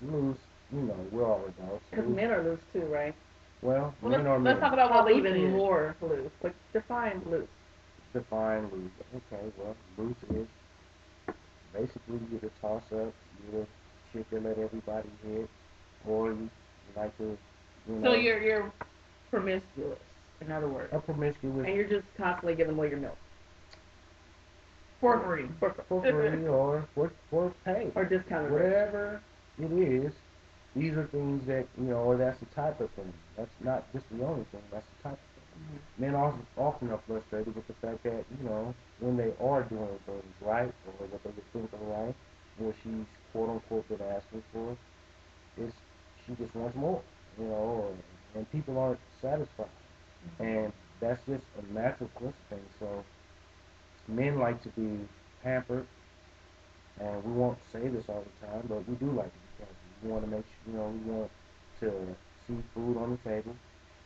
loose, we're all adults. Because Loose. men are loose too, right? Well, Well, men are let's men. talk about what Probably loose even is. more loose. Like define loose. Define loose. Okay, well, loose is basically you to toss up, you to shit to let everybody hit, or you like to, you So know, you're promiscuous, in other words, a promiscuous And you're just constantly giving away your milk. for free. for free or for pay, Or discounted rate. whatever it is. These are things that or that's the type of thing. That's not just the only thing. That's the type of thing. Men often are frustrated with the fact that when they are doing things right or what they would think are right, what she's quote unquote been asking for is she just wants more, and people aren't satisfied, and that's just a natural course of things. So men like to be pampered, and we won't say this all the time, but we do like to be pampered. We want to make sure, we want to see food on the table,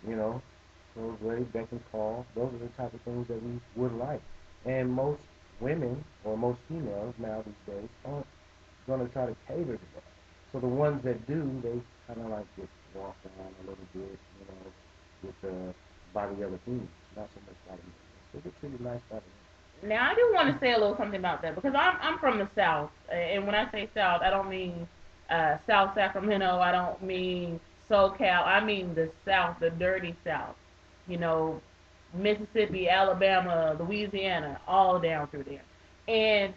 you know, those ready, beck and call. Those are the type of things that we would like. And most women, or most females now these days, aren't going to try to cater to that. So the ones that do, they kind of like get walked on a little bit, by the other females, not so much by the males. They get treated nice by the Now I do want to say a little something about that because I'm from the South, and when I say South, I don't mean South Sacramento. I don't mean SoCal. I mean the South, the dirty South. You know, Mississippi, Alabama, Louisiana, all down through there. And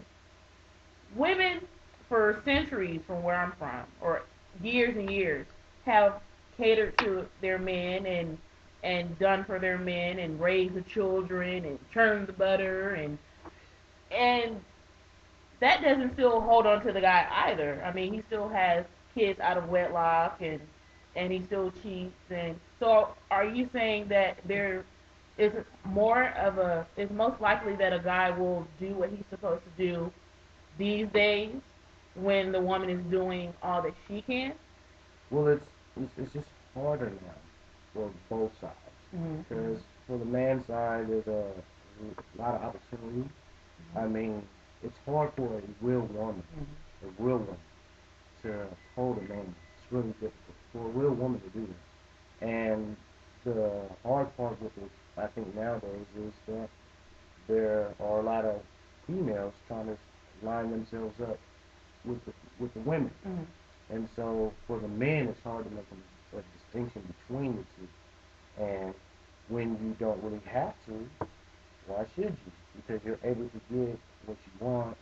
women for centuries from where I'm from, or years and years, have catered to their men and done for their men and raised the children and churned the butter and that doesn't still hold on to the guy either. I mean, he still has kids out of wedlock and he still cheats. And so, are you saying that there is more of a is most likely that a guy will do what he's supposed to do these days when the woman is doing all that she can? Well, it's just harder now for both sides because for the man side, there's a lot of opportunity. I mean, it's hard for a real woman, to hold a man. It's really difficult for a real woman to do that. And the hard part with it, I think nowadays, is that there are a lot of females trying to line themselves up with the women. And so for the men, it's hard to make a distinction between the two. And when you don't really have to, why should you? Because you're able to get what you want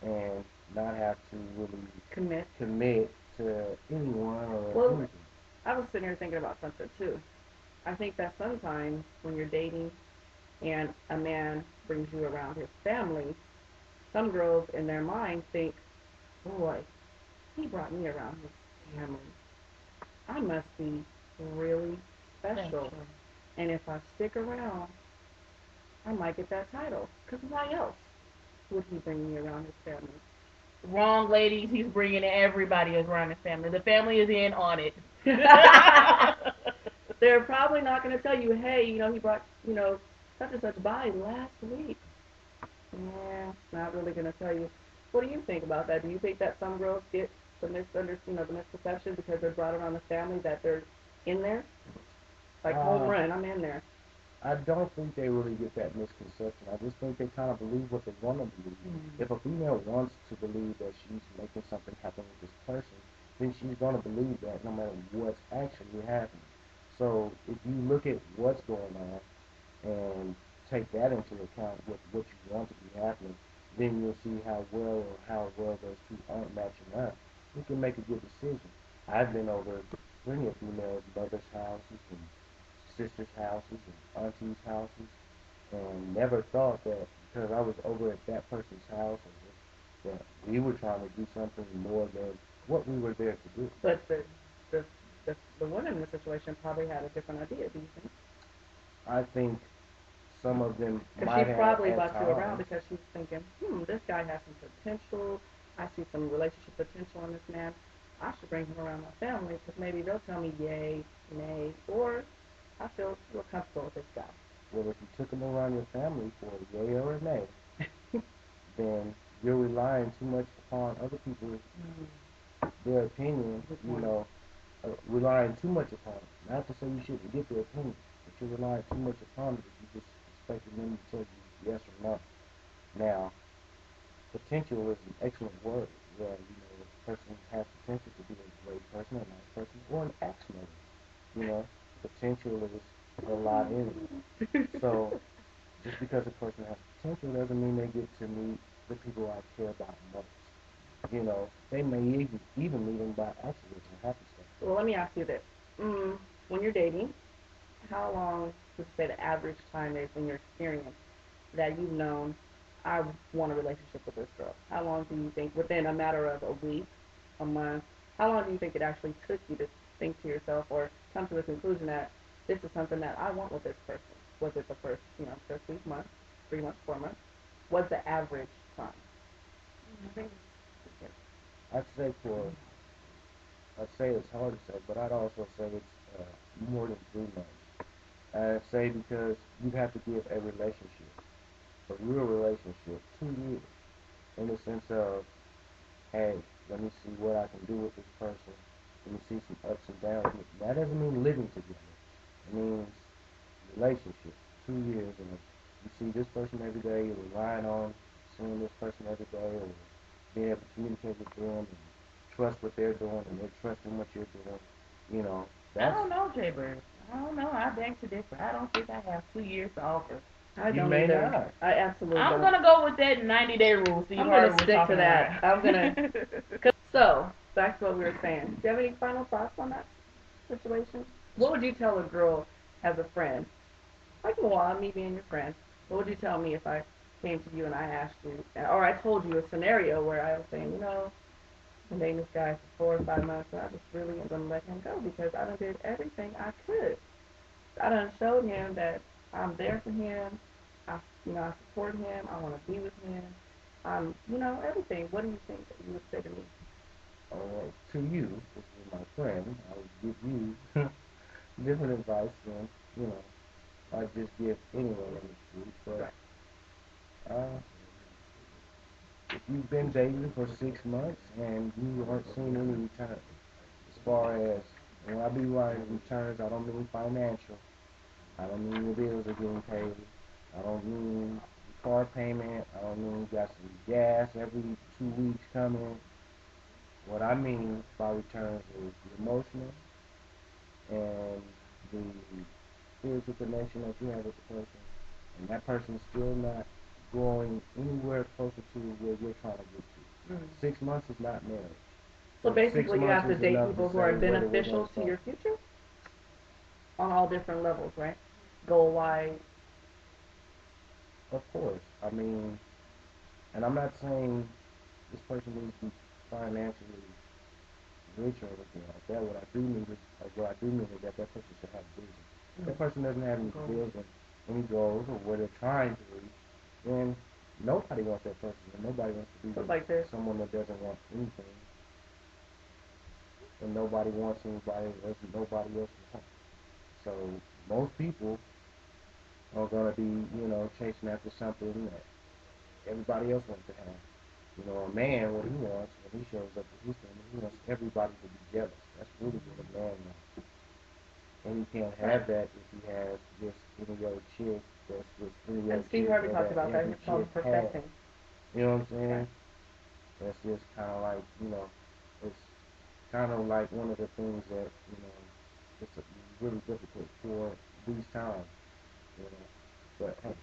and not have to really commit to anyone or Well, anything. I was sitting here thinking about something too. I think that sometimes when you're dating and a man brings you around his family, some girls in their mind think, boy, he brought me around his family. I must be really special. And if I stick around, I might get that title. Because why else would he bring me around his family? Wrong, ladies. He's bringing everybody around his family. The family is in on it. They're probably not going to tell you, hey, he brought, such and such by last week. Yeah, not really going to tell you. What do you think about that? Do you think that some girls get the misperception because they're brought around the family that they're in there? Like home run, I'm in there. I don't think they really get that misconception. I just think they kind of believe what they want to believe. If a female wants to believe that she's making something happen with this person, then she's going to believe that no matter what's actually happening. So if you look at what's going on and take that into account with what you want to be happening, then you'll see how well those two aren't matching up. You can make a good decision. I've been over plenty of females' mothers' houses and sisters' houses and aunties' houses, and never thought that because I was over at that person's house that we were trying to do something more than what we were there to do. But the the woman in the situation probably had a different idea. Do you think? I think some of them Because she might have probably at brought you around times. because she's thinking, this guy has some potential. I see some relationship potential in this man. I should bring him around my family because maybe they'll tell me yay, nay, or I feel real comfortable with this guy. Well, if you took them around your family for a yay or a nay, then you're relying too much upon other people their opinion, relying too much upon it. Not to say you shouldn't get their opinion, but you're relying too much upon it if you just expecting them to tell you yes or no. Now, potential is an excellent word. Where a person has potential to be a great person, a nice person, or an accident. Potential is a lot in it. So just because a person has potential doesn't mean they get to meet the people I care about most. They may even meet them by accident or happenstance. Well, let me ask you this: when you're dating, how long would you say the average time is in your experience that you've known I want a relationship with this girl? How long do you think, within a matter of a week, a month, how long do you think it actually took you to think to yourself or come to the conclusion that this is something that I want with this person? Was it the first week, month, 3 months, 4 months? What's the average time? I'd say it's hard to say, but I'd also say it's more than 3 months. I'd say because you have to give a relationship, a real relationship, 2 years, in the sense of, hey, let me see what I can do with this person. Let me see some ups and downs. That doesn't mean living together. It means relationship, 2 years, and you see this person every day, you're relying on seeing this person every day, or being able to communicate with them and trust what they're doing, and they're trusting what you're doing. I don't know, Jay Bird. I don't know. I beg to differ. I don't think I have 2 years to offer. I You don't may either. not. I absolutely I'm don't. gonna go with that 90-day rule. Steve I'm Harvey gonna was stick to talking that. about. I'm gonna. So back to what we were saying. Do you have any final thoughts on that situation? What would you tell a girl as a friend? Like, well, me being your friend. What would you tell me if I came to you and I asked you, or I told you a scenario where I was saying, I'm dating this guy for 4 or 5 months, and I just really am gonna let him go because I done did everything I could. I done showed him that I'm there for him. I support him. I want to be with him. Everything. What do you think that you would say to me? To you, this is my friend, I would give you different advice than, I just give anyone in the street. But if you've been dating for 6 months and you aren't seeing any returns, as far as, when I be writing returns, I don't mean financial. I don't mean your bills are getting paid. I don't mean your car payment. I don't mean you got some gas every 2 weeks coming. What I mean by returns is the emotional and the spiritual connection that you have with the person, and that person's still not growing anywhere closer to where you're trying to get to. 6 months is not marriage. So But 6 basically, you months have to is date enough people to who are say whether we're beneficial gonna to your start. future on all different levels, right? Goal wise. Of course. I mean, and I'm not saying this person needs to be financially rich or anything like that. What I do mean is that person should have vision. If that person doesn't have any vision, any goals, or where they're trying to reach, then nobody wants that person, and nobody wants to be with someone that doesn't want anything, and nobody wants anybody else, and nobody else wants. So most people are gonna be, chasing after something that everybody else wants to have. A man, what he wants when he shows up to his family, he wants everybody to be jealous. That's really what a man wants. And he can't have that if he has just any other chick that's just any other And Steve chick Harvey or talked that about that. every He's called chick has. perfecting. You know what I'm saying? That's just kind of like, it's kind of like one of the things that, it's really difficult for these times, you know. But hey,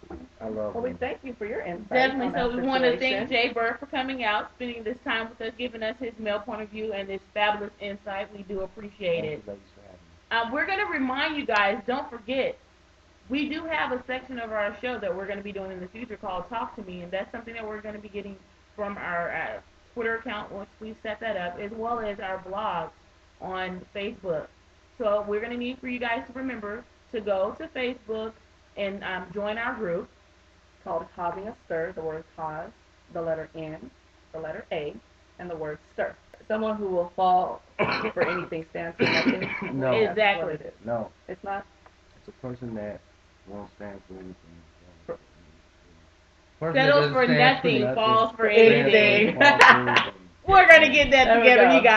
I love Well, we women. thank you for your insight Definitely. on So that we want to situation. thank Jay Bird for coming out, spending this time with us, giving us his male point of view and this fabulous insight. We do appreciate Thank it. you, ladies, for having me. We're going to remind you guys, don't forget, we do have a section of our show that we're going to be doing in the future called Talk to Me, and that's something that we're going to be getting from our Twitter account once we set that up, as well as our blogs on Facebook. So we're going to need for you guys to remember to go to Facebook and join our group. Called Causing a Stir, the word cause, the letter N, the letter A, and the word stir. Someone who will fall for anything, stand for nothing. No. Exactly. What it is. No. It's not. It's a person that won't stand for anything. Settles for nothing, falls for anything. anything. We're going to get that together, you guys.